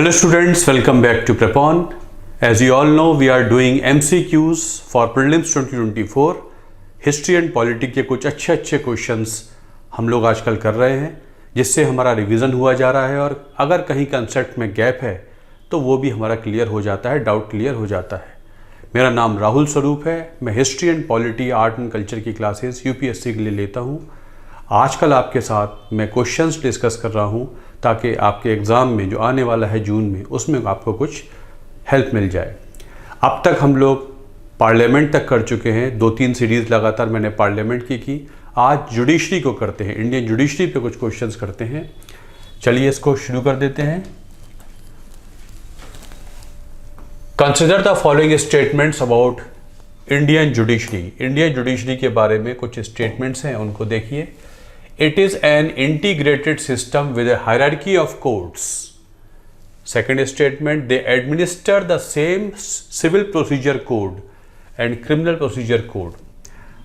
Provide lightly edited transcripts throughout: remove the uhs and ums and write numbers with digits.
Hello students, welcome back to Prepon. As you all know, we are doing MCQs for Prelims 2024. History and politics के कुछ अच्छे questions हम लोग आजकल कर रहे हैं, जिससे हमारा रिवीजन हुआ जा रहा है और अगर कहीं कंसेप्ट में गैप है तो वो भी हमारा क्लियर हो जाता है, डाउट क्लियर हो जाता है। मेरा नाम राहुल स्वरूप है। मैं history and polity, art and culture की क्लासेस यूपीएससी के लिए लेता हूँ। आजकल आपके साथ मैं क्वेश्चंस डिस्कस कर रहा हूँ ताकि आपके एग्ज़ाम में जो आने वाला है जून में, उसमें आपको कुछ हेल्प मिल जाए। अब तक हम लोग पार्लियामेंट तक कर चुके हैं, 2-3 सीरीज़ लगातार मैंने पार्लियामेंट की। आज जुडिशरी को करते हैं, इंडियन जुडिशरी पे कुछ क्वेश्चंस करते हैं। चलिए इसको शुरू कर देते हैं। Consider the following statements about Indian judiciary. Indian judiciary के बारे में कुछ स्टेटमेंट्स हैं, उनको देखिए। It is an integrated system with a hierarchy of courts. Second statement, they administer the same civil procedure code and criminal procedure code.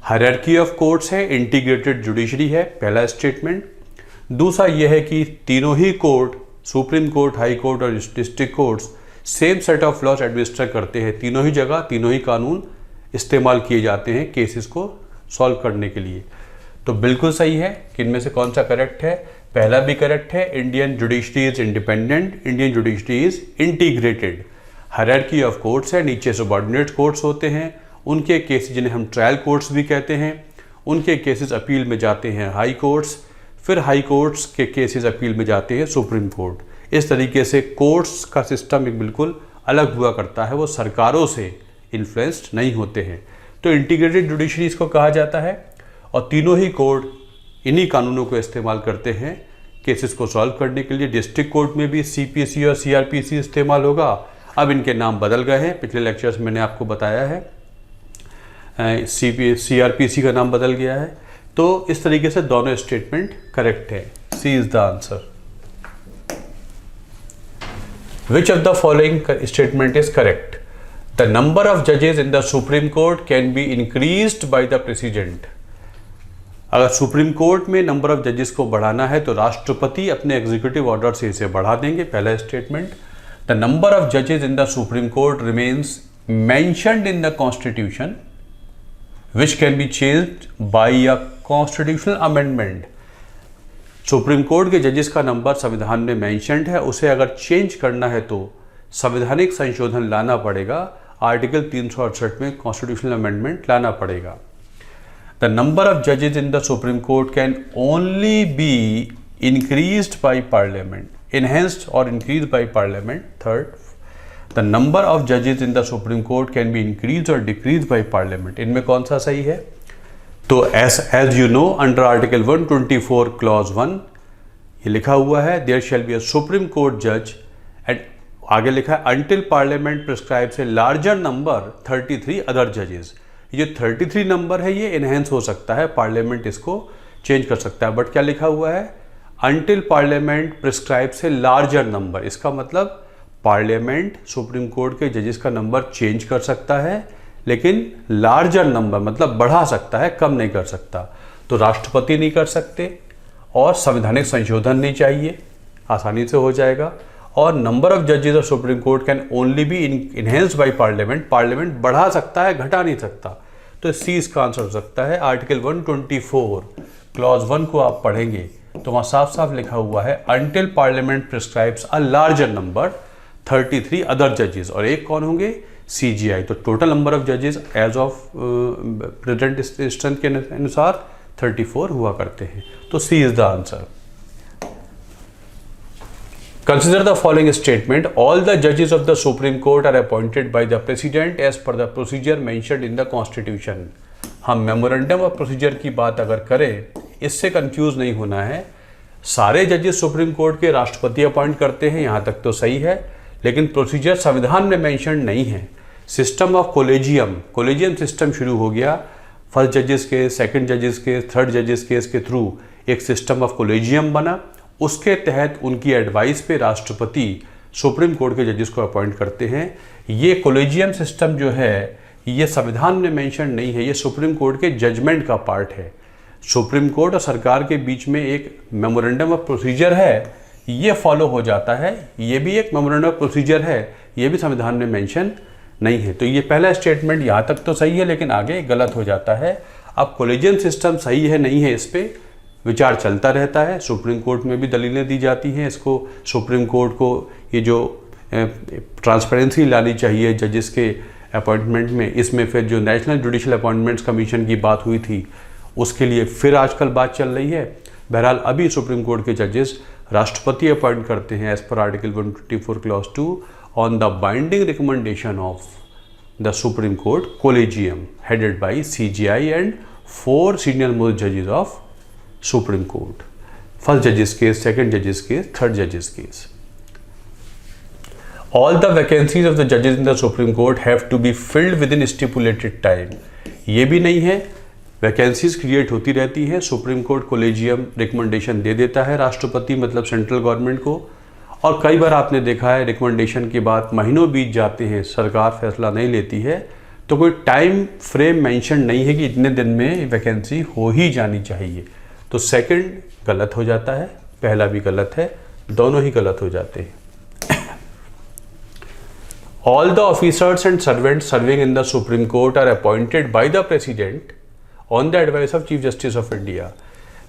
Hierarchy of courts है, integrated judiciary है, पहला स्टेटमेंट। दूसरा यह है कि तीनों ही court, supreme court, high court और district courts same set of laws administer करते हैं। तीनों ही जगह तीनों ही कानून इस्तेमाल किए जाते हैं केसेस को सॉल्व करने के लिए। तो बिल्कुल सही है कि इनमें से कौन सा करेक्ट है? पहला भी करेक्ट है। Indian judiciary is independent, Indian judiciary is integrated. Hierarchy of courts है, नीचे सबऑर्डिनेट कोर्ट्स होते हैं, उनके केसेस जिन्हें हम ट्रायल कोर्ट्स भी कहते हैं, उनके केसेस अपील में जाते हैं हाई कोर्ट्स, फिर हाई कोर्ट्स के केसेस अपील में जाते हैं सुप्रीम कोर्ट। इस तरीके से कोर्ट्स का सिस्टम एक बिल्कुल अलग हुआ करता है, वो सरकारों से इन्फ्लुएंस्ड नहीं होते हैं। तो इंटीग्रेटेड जुडिशरी इसको कहा जाता है और तीनों ही कोर्ट इन्हीं कानूनों को इस्तेमाल करते हैं केसेस को सॉल्व करने के लिए। डिस्ट्रिक्ट कोर्ट में भी सीपीसी और सीआरपीसी इस्तेमाल होगा। अब इनके नाम बदल गए हैं, पिछले लेक्चर्स में मैंने आपको बताया है, सीआरपीसी का नाम बदल गया है। तो इस तरीके से दोनों स्टेटमेंट करेक्ट है। C is the answer. Which of the following statement is correct? The number of जजेस in the supreme court can be increased by the president. अगर सुप्रीम कोर्ट में नंबर ऑफ जजेस को बढ़ाना है तो राष्ट्रपति अपने एग्जीक्यूटिव ऑर्डर से इसे बढ़ा देंगे, पहला स्टेटमेंट। द नंबर ऑफ जजेस in the supreme court remains mentioned in the constitution which can be changed by a constitutional amendment. Supreme court के जजेस का नंबर संविधान में मेंशन्ड है, उसे अगर चेंज करना है तो संवैधानिक संशोधन लाना पड़ेगा, आर्टिकल 368 में कॉन्स्टिट्यूशनल अमेंडमेंट लाना पड़ेगा। The number of judges in the Supreme Court can only be increased by Parliament, enhanced or increased by Parliament. Third, the number of judges in the Supreme Court can be increased or decreased by Parliament. इनमें कौन सा सही है? तो as you know, under Article 124 Clause 1 ये लिखा हुआ है, there shall be a Supreme Court judge and आगे लिखा है until Parliament prescribes a larger number 33 other judges. ये 33 नंबर है, ये इनहेंस हो सकता है, पार्लियामेंट इसको चेंज कर सकता है। बट क्या लिखा हुआ है? Until parliament prescribes a larger number. इसका मतलब पार्लियामेंट सुप्रीम कोर्ट के जजेस का नंबर चेंज कर सकता है, लेकिन लार्जर नंबर मतलब बढ़ा सकता है, कम नहीं कर सकता। तो राष्ट्रपति नहीं कर सकते और संवैधानिक संशोधन नहीं चाहिए, आसानी से हो जाएगा। और नंबर ऑफ जजेस of supreme court can only be enhanced by parliament. Parliament बढ़ा सकता है, घटा नहीं सकता। तो सी इसका आंसर हो सकता है। आर्टिकल 124 क्लॉज 1 को आप पढ़ेंगे तो वहाँ साफ साफ लिखा हुआ है until parliament prescribes a larger number 33 other जजेस, और एक कौन होंगे? सीजीआई। तो टोटल नंबर ऑफ जजेस एज ऑफ प्रेजेंट स्ट्रेंथ के अनुसार 34 हुआ करते हैं। तो C is the answer. Consider the following statement. All the judges of the Supreme Court are appointed by the President as per the procedure mentioned in the Constitution. हम memorandum of procedure की बात अगर करें, इससे confuse नहीं होना है। सारे जजेस सुप्रीम कोर्ट के राष्ट्रपति अपॉइंट करते हैं, यहाँ तक तो सही है, लेकिन प्रोसीजर संविधान में मेंशन नहीं है। सिस्टम ऑफ कोलेजियम सिस्टम शुरू हो गया। फर्स्ट जजेस के, सेकंड जजेस के, थर्ड जजेस केस के थ्रू एक सिस्टम ऑफ कोलेजियम बना। उसके तहत उनकी एडवाइस पे राष्ट्रपति सुप्रीम कोर्ट के जजेस को अपॉइंट करते हैं। ये कोलेजियम सिस्टम जो है ये संविधान में मेंशन नहीं है, ये सुप्रीम कोर्ट के जजमेंट का पार्ट है। सुप्रीम कोर्ट और सरकार के बीच में एक मेमोरेंडम ऑफ प्रोसीजर है ये फॉलो हो जाता है, ये भी एक मेमोरेंडम ऑफ प्रोसीजर है, ये भी संविधान में मेंशन नहीं है। तो ये पहला स्टेटमेंट यहाँ तक तो सही है, लेकिन आगे गलत हो जाता है। अब कोलेजियन सिस्टम सही है नहीं है, इस पर विचार चलता रहता है। सुप्रीम कोर्ट में भी दलीलें दी जाती हैं इसको, सुप्रीम कोर्ट को ये जो ट्रांसपेरेंसी लानी चाहिए जजेस के अपॉइंटमेंट में, इसमें फिर जो नेशनल जुडिशल अपॉइंटमेंट्स कमीशन की बात हुई थी उसके लिए फिर आजकल बात चल रही है। बहरहाल अभी सुप्रीम कोर्ट के जजेस राष्ट्रपति अपॉइंट करते हैं as per article 124 clause 2 on the binding recommendation of the supreme court collegium headed by CJI and 4 senior most जजेस ऑफ सुप्रीम कोर्ट, फर्स्ट जजेस केस, सेकंड जजेस केस, थर्ड जजेस case. All the vacancies of the judges in the Supreme Court have to be filled within stipulated time। ये भी नहीं है, vacancies create होती रहती है, सुप्रीम कोर्ट कोलेजियम रिकमेंडेशन दे देता है राष्ट्रपति मतलब सेंट्रल गवर्नमेंट को, और कई बार आपने देखा है रिकमेंडेशन के बाद महीनों बीत जाते हैं, सरकार फैसला नहीं लेती है, तो कोई टाइम फ्रेम मेंशन नहीं है कि इतने दिन में वैकेंसी हो ही जानी चाहिए। तो सेकंड गलत हो जाता है, पहला भी गलत है, दोनों ही गलत हो जाते हैं। All the officers and servants serving in the Supreme Court are appointed by the President on the advice of Chief Justice of India।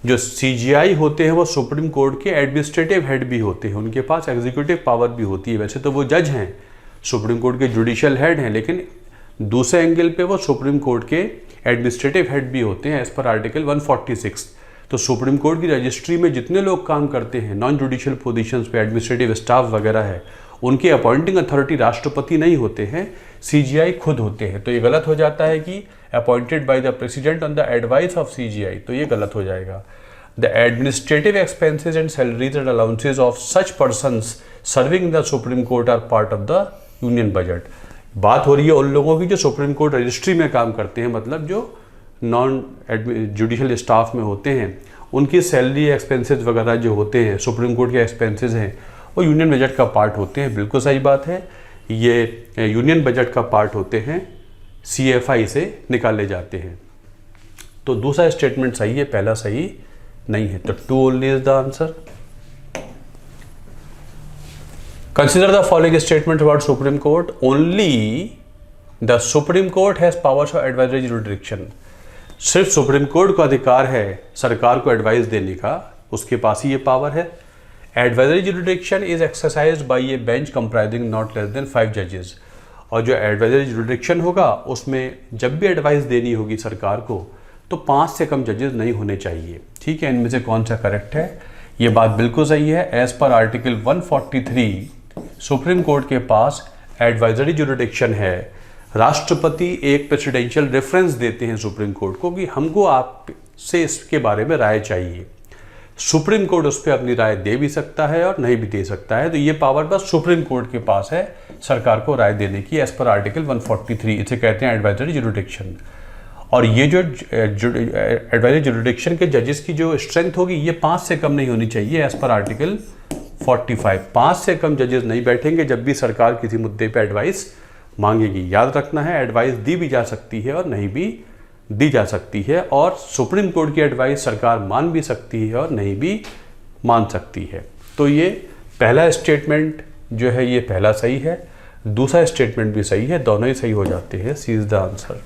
जो CJI होते हैं वो सुप्रीम कोर्ट के एडमिनिस्ट्रेटिव हेड भी होते हैं, उनके पास एग्जीक्यूटिव पावर भी होती है। वैसे तो वो जज हैं, सुप्रीम कोर्ट के जुडिशियल हेड हैं, लेकिन दूसरे एंगल पे वो सुप्रीम कोर्ट के एडमिनिस्ट्रेटिव हेड भी होते हैं एज पर आर्टिकल 146। तो सुप्रीम कोर्ट की रजिस्ट्री में जितने लोग काम करते हैं नॉन जुडिशियल पोजीशंस पे, एडमिनिस्ट्रेटिव स्टाफ वगैरह है, उनकी अपॉइंटिंग अथॉरिटी राष्ट्रपति नहीं होते हैं, CJI खुद होते हैं। तो ये गलत हो जाता है कि appointed by the president on the advice of CJI, तो ये गलत हो जाएगा। The administrative expenses and salaries and allowances of such persons serving in the supreme court are part of the union budget. बात हो रही है उन लोगों की जो सुप्रीम कोर्ट रजिस्ट्री में काम करते हैं, मतलब जो नॉन जुडिशियल स्टाफ में होते हैं, उनकी सैलरी एक्सपेंसेस वगैरह जो होते हैं, सुप्रीम कोर्ट के एक्सपेंसेस हैं, वो यूनियन बजट का पार्ट होते हैं। बिल्कुल सही बात है, ये यूनियन बजट का पार्ट होते हैं, CFI से निकाले जाते हैं। तो दूसरा स्टेटमेंट सही है, पहला सही नहीं है। तो 2 only is the answer. Consider the following statement about supreme court. Only the supreme court has powers of advisory jurisdiction. सिर्फ सुप्रीम कोर्ट को अधिकार है सरकार को एडवाइस देने का, उसके पास ही ये पावर है। Advisory jurisdiction is exercised by a bench comprising not less than 5 जजेस। और जो एडवाइजरी जुरिडिक्शन होगा उसमें जब भी एडवाइस देनी होगी सरकार को तो 5 से कम जजेस नहीं होने चाहिए। ठीक है, इनमें से कौन सा करेक्ट है? ये बात बिल्कुल सही है। As per article 143 supreme court के पास एडवाइजरी जुरिडिक्शन है। राष्ट्रपति एक प्रेसिडेंशियल रेफरेंस देते हैं सुप्रीम कोर्ट को कि हमको आपसे इसके बारे में राय चाहिए। सुप्रीम कोर्ट उस पर अपनी राय दे भी सकता है और नहीं भी दे सकता है। तो ये पावर बस सुप्रीम कोर्ट के पास है सरकार को राय देने की, एज पर आर्टिकल 143। इसे कहते हैं एडवाइजरी जुरिडिक्शन। और ये जो एडवाइजरी जुरिडिक्शन के जजेस की जो स्ट्रेंथ होगी ये 5 से कम नहीं होनी चाहिए, एज पर आर्टिकल 45। 5 से कम जजेस नहीं बैठेंगे जब भी सरकार किसी मुद्दे पर एडवाइस मांगेगी। याद रखना है, एडवाइस दी भी जा सकती है और नहीं भी दी जा सकती है, और सुप्रीम कोर्ट की एडवाइस सरकार मान भी सकती है और नहीं भी मान सकती है। तो ये पहला स्टेटमेंट जो है ये पहला सही है, दूसरा स्टेटमेंट भी सही है, दोनों ही सही हो जाते हैं। C is the answer.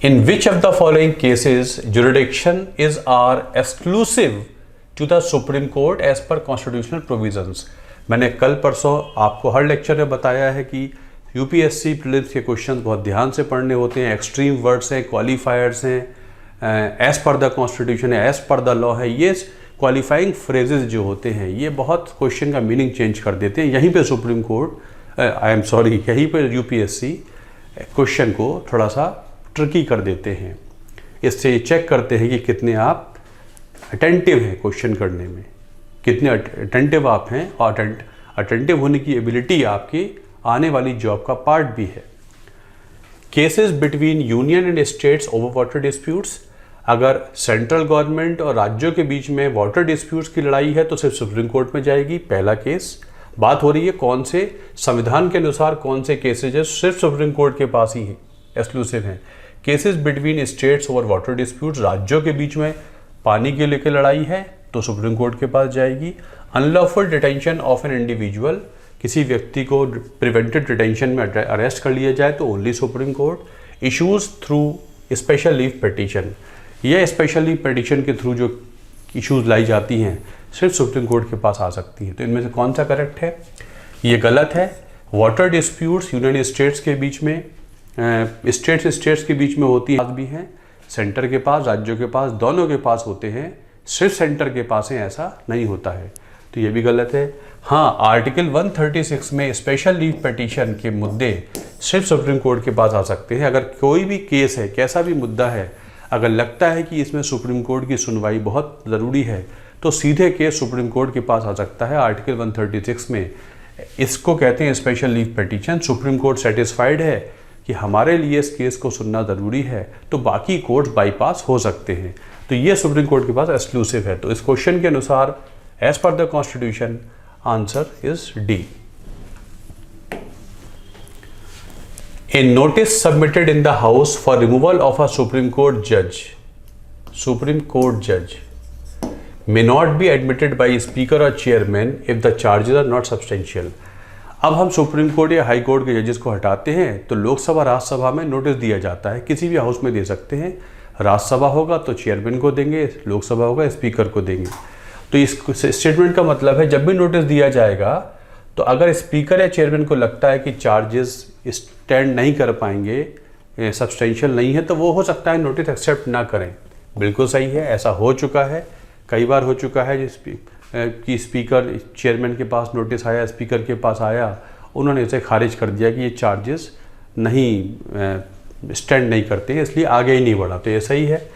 In which of the following cases jurisdiction is are exclusive to the supreme court as per constitutional provisions. मैंने कल परसों आपको हर लेक्चर में बताया है कि यूपीएससी प्रीलिम्स के क्वेश्चंस बहुत ध्यान से पढ़ने होते हैं। एक्सट्रीम वर्ड्स हैं, क्वालिफायर्स हैं, एज पर द कॉन्स्टिट्यूशन है, एज पर द लॉ है। ये क्वालिफाइंग फ्रेजेस जो होते हैं ये बहुत क्वेश्चन का मीनिंग चेंज कर देते हैं। यहीं पे सुप्रीम कोर्ट यहीं पे यूपीएससी क्वेश्चन को थोड़ा सा ट्रिकी कर देते हैं। इससे चेक करते हैं कि कितने आप अटेंटिव हैं क्वेश्चन करने में, कितने अटेंटिव आप हैं, और अटेंटिव होने की एबिलिटी आपकी आने वाली जॉब का पार्ट भी है। Cases between union and states over water disputes. अगर सेंट्रल गवर्नमेंट और राज्यों के बीच में वाटर डिस्प्यूट्स की लड़ाई है तो सिर्फ सुप्रीम कोर्ट में जाएगी, पहला केस। बात हो रही है कौन से संविधान के अनुसार कौन से केसेज है, सिर्फ सुप्रीम कोर्ट के पास ही है, एक्सक्लूसिव हैं। Cases between states over water disputes, राज्यों के बीच में पानी के लेकर लड़ाई है, तो सुप्रीम कोर्ट के पास जाएगी। Unlawful detention of an individual, किसी व्यक्ति को प्रिवेंटेड डिटेंशन में अरेस्ट कर लिया जाए तो only supreme court. Issues through special leave petition, यह स्पेशल लीव पिटीशन के थ्रू जो इश्यूज लाई जाती हैं सिर्फ सुप्रीम कोर्ट के पास आ सकती हैं। तो इनमें से कौन सा करेक्ट है? ये गलत है। वाटर डिस्प्यूट्स यूनाइटेड स्टेट्स के बीच में, स्टेट्स के बीच में होती भी हैं, सेंटर के पास, राज्यों के पास, दोनों के पास होते हैं, सिर्फ सेंटर के पास है ऐसा नहीं होता है, तो ये भी गलत है। हाँ, आर्टिकल 136 में स्पेशल लीव पिटीशन के मुद्दे सिर्फ सुप्रीम कोर्ट के पास आ सकते हैं। अगर कोई भी केस है, कैसा भी मुद्दा है, अगर लगता है कि इसमें सुप्रीम कोर्ट की सुनवाई बहुत ज़रूरी है तो सीधे केस सुप्रीम कोर्ट के पास आ सकता है। आर्टिकल 136 में इसको कहते हैं special leave petition. Supreme court satisfied है कि हमारे लिए इस केस को सुनना ज़रूरी है तो बाकी कोर्ट्स बाईपास हो सकते हैं, तो ये सुप्रीम कोर्ट के पास एक्सक्लूसिव है। तो इस क्वेश्चन के अनुसार as per the constitution answer is D. A notice submitted in the House for removal of a Supreme Court judge may not be admitted by Speaker or Chairman if the charges are not substantial। अब हम supreme court या high court के जजेस को हटाते हैं तो लोकसभा राज्यसभा में नोटिस दिया जाता है, किसी भी हाउस में दे सकते हैं। राज्यसभा होगा तो चेयरमैन को देंगे, लोकसभा होगा स्पीकर को देंगे। तो इस स्टेटमेंट का मतलब है जब भी नोटिस दिया जाएगा तो अगर स्पीकर या चेयरमैन को लगता है कि चार्जेस स्टैंड नहीं कर पाएंगे, सब्सटेंशियल नहीं है, तो वो हो सकता है नोटिस एक्सेप्ट ना करें। बिल्कुल सही है, ऐसा हो चुका है, कई बार हो चुका है कि स्पीकर चेयरमैन के पास नोटिस आया, स्पीकर के पास आया, उन्होंने इसे खारिज कर दिया कि ये चार्जेस नहीं स्टैंड नहीं करते, इसलिए आगे ही नहीं बढ़ा, तो ये सही है।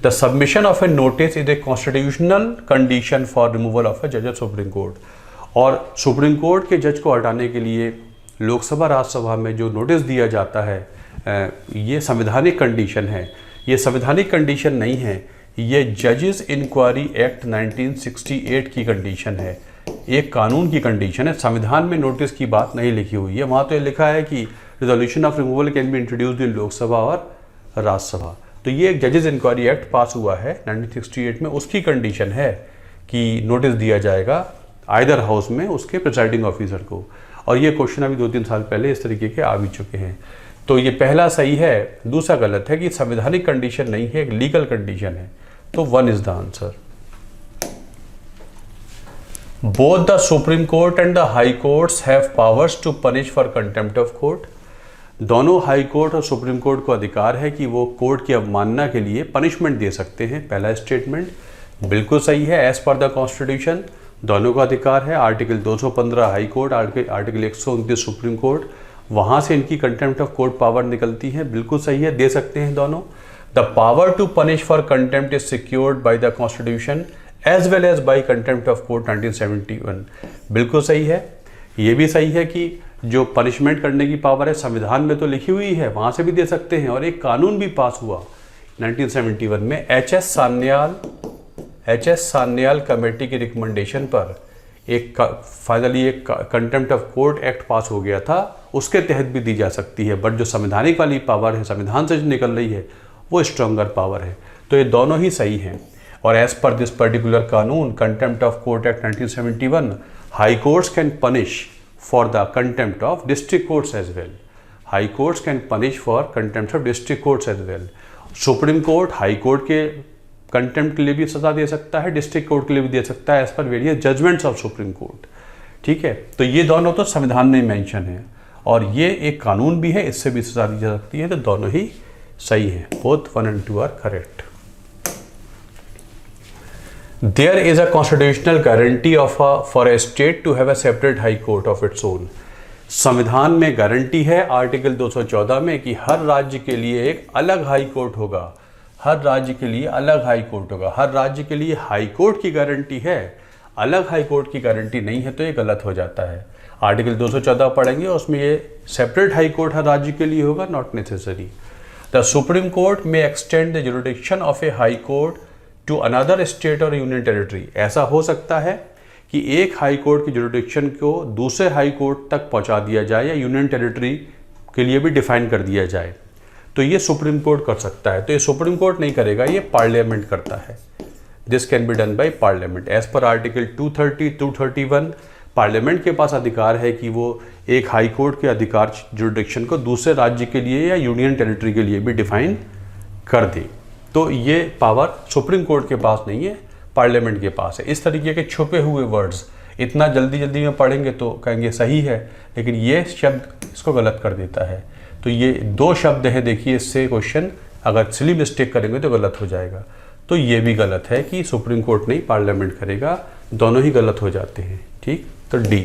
The submission of a notice is a constitutional condition for removal of a जज ऑफ सुप्रीम कोर्ट। और सुप्रीम कोर्ट के जज को हटाने के लिए लोकसभा राज्यसभा में जो नोटिस दिया जाता है ये संवैधानिक कंडीशन है। ये संवैधानिक कंडीशन नहीं है, ये जजेस इंक्वायरी एक्ट 1968 की कंडीशन है, एक कानून की कंडीशन है। संविधान में नोटिस की बात नहीं लिखी हुई है, वहाँ तो ये लिखा है कि resolution of removal can be introduced in Lok Sabha और राज्यसभा। तो ये एक जजेस इंक्वायरी एक्ट पास हुआ है 1968 में, उसकी कंडीशन है कि नोटिस दिया जाएगा आइदर हाउस में उसके प्रिसाइडिंग ऑफिसर को। और ये क्वेश्चन अभी 2-3 साल पहले इस तरीके के आ भी चुके हैं। तो ये पहला सही है, दूसरा गलत है कि संवैधानिक कंडीशन नहीं है, एक लीगल कंडीशन है। तो 1 is the answer. Both the supreme court and the high courts have powers to punish for contempt of court. दोनों हाई कोर्ट और सुप्रीम कोर्ट को अधिकार है कि वो कोर्ट की अवमानना के लिए पनिशमेंट दे सकते हैं। पहला स्टेटमेंट बिल्कुल सही है, एज पर द कॉन्स्टिट्यूशन दोनों का अधिकार है। Article 215 high court, article 129 supreme court, वहाँ से इनकी कंटेम्प्ट ऑफ कोर्ट पावर निकलती है। बिल्कुल सही है, दे सकते हैं दोनों। The power to punish for contempt is secured by the constitution as well as by contempt of court 1971। बिल्कुल सही है। ये भी सही है कि जो पनिशमेंट करने की पावर है संविधान में तो लिखी हुई है, वहाँ से भी दे सकते हैं। और एक कानून भी पास हुआ 1971 में, एच.एस. सान्याल कमेटी की रिकमेंडेशन पर एक फाइनली एक कंटेम्प्ट ऑफ कोर्ट एक्ट पास हो गया था, उसके तहत भी दी जा सकती है। बट जो संवैधानिक वाली पावर है, संविधान से जो निकल रही है, वो स्ट्रॉन्गर पावर है। तो ये दोनों ही सही हैं। और एज पर दिस पर्टिकुलर कानून contempt of court act 1971, high courts can punish for the contempt of district courts as well. High courts can punish for contempt of district courts as well. Supreme court high court के contempt के लिए भी सजा दे सकता है, district court के लिए भी दे सकता है, as per various judgments of supreme court. ठीक है, तो ये दोनों तो संविधान में मेंशन है और ये एक कानून भी है, इससे भी सजा दी जा सकती है। तो दोनों ही सही है, both 1 and 2 are correct. There is a constitutional guarantee for a state to have a separate high court of its own। संविधान में गारंटी है आर्टिकल 214 में कि हर राज्य के लिए एक अलग हाई कोर्ट होगा। हर राज्य के लिए अलग हाई कोर्ट होगा। हर राज्य के लिए हाई कोर्ट की गारंटी है, अलग हाई कोर्ट की गारंटी नहीं है, तो ये गलत हो जाता है। आर्टिकल 214 पढ़ेंगे, उसमें ये सेपरेट हाई कोर्ट हर राज्य के लिए होगा, not necessary. The supreme court may extend the jurisdiction of a high court to another state or union territory. ऐसा हो सकता है कि एक हाई कोर्ट की जुरिडिक्शन को दूसरे हाई कोर्ट तक पहुंचा दिया जाए या यूनियन टेरिटरी के लिए भी डिफाइन कर दिया जाए, तो ये सुप्रीम कोर्ट कर सकता है। तो ये सुप्रीम कोर्ट नहीं करेगा, ये पार्लियामेंट करता है। This can be done by parliament as per article 230, 231। Parliament के पास अधिकार है कि वो एक हाई कोर्ट के अधिकार जुरिडिक्शन को दूसरे राज्य के लिए या यूनियन टेरिटरी के लिए भी डिफाइन कर दे। तो ये पावर सुप्रीम कोर्ट के पास नहीं है, पार्लियामेंट के पास है। इस तरीके के छुपे हुए वर्ड्स इतना जल्दी जल्दी में पढ़ेंगे तो कहेंगे सही है, लेकिन ये शब्द इसको गलत कर देता है। तो ये दो शब्द है, देखिए इससे क्वेश्चन अगर सिली मिस्टेक करेंगे तो गलत हो जाएगा। तो ये भी गलत है कि सुप्रीम कोर्ट नहीं पार्लियामेंट करेगा, दोनों ही गलत हो जाते हैं। ठीक, तो डी।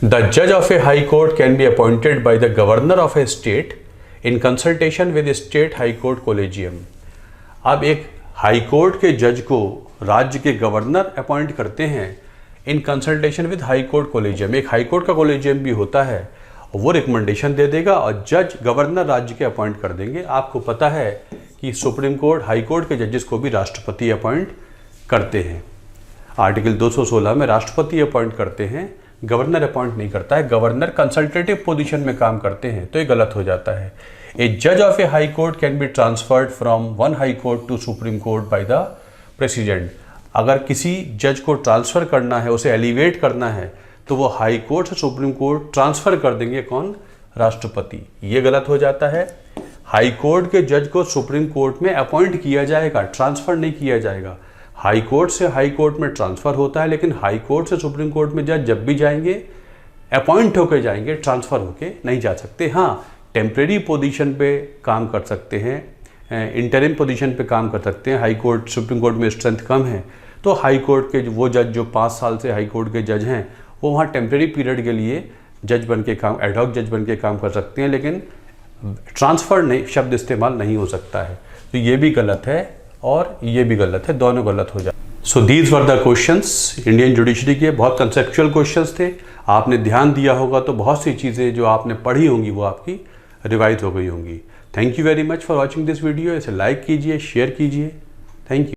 द जज of a high court can be appointed by the governor of A state in consultation with state high court collegium. अब एक हाई कोर्ट के जज को राज्य के गवर्नर अपॉइंट करते हैं in consultation with high court collegium. एक हाई कोर्ट का कोलेजियम भी होता है, वो रिकमेंडेशन दे देगा और जज गवर्नर राज्य के अपॉइंट कर देंगे। आपको पता है कि सुप्रीम कोर्ट हाई कोर्ट के जजेस को भी राष्ट्रपति अपॉइंट करते हैं। आर्टिकल 216 में राष्ट्रपति अपॉइंट करते हैं, गवर्नर अपॉइंट नहीं करता है। गवर्नर कंसल्टेटिव पोजीशन में काम करते हैं, तो ये गलत हो जाता है। ए जज of a high court can be transferred from one high court to supreme court by the president. अगर किसी जज को ट्रांसफ़र करना है, उसे एलिवेट करना है, तो वो हाई कोर्ट से सुप्रीम कोर्ट ट्रांसफ़र कर देंगे, कौन? राष्ट्रपति। ये गलत हो जाता है। हाई कोर्ट के जज को सुप्रीम कोर्ट में अपॉइंट किया जाएगा, ट्रांसफ़र नहीं किया जाएगा। हाई कोर्ट से हाई कोर्ट में ट्रांसफ़र होता है, लेकिन हाई कोर्ट से सुप्रीम कोर्ट में जज जब भी जाएंगे अपॉइंट होकर जाएंगे, ट्रांसफ़र होके नहीं जा सकते। हाँ, टेम्परेरी पोजीशन पे काम कर सकते हैं, इंटरिम पोजीशन पे काम कर सकते हैं। हाई कोर्ट सुप्रीम कोर्ट में स्ट्रेंथ कम है, तो हाई कोर्ट के वो जज जो 5 साल से हाई कोर्ट के जज हैं, वो वहाँ टेम्परेरी पीरियड के लिए जज बन के काम, एडहॉक जज बन के काम कर सकते हैं, लेकिन ट्रांसफ़र नहीं शब्द इस्तेमाल नहीं हो सकता है। तो ये भी गलत है और ये भी गलत है, दोनों गलत हो जाए। So these were the questions Indian judiciary के। बहुत कंसेप्चुअल क्वेश्चंस थे, आपने ध्यान दिया होगा तो बहुत सी चीज़ें जो आपने पढ़ी होंगी वो आपकी रिवाइज हो गई होंगी। Thank you very much for watching this video. इसे लाइक कीजिए, शेयर कीजिए। Thank you.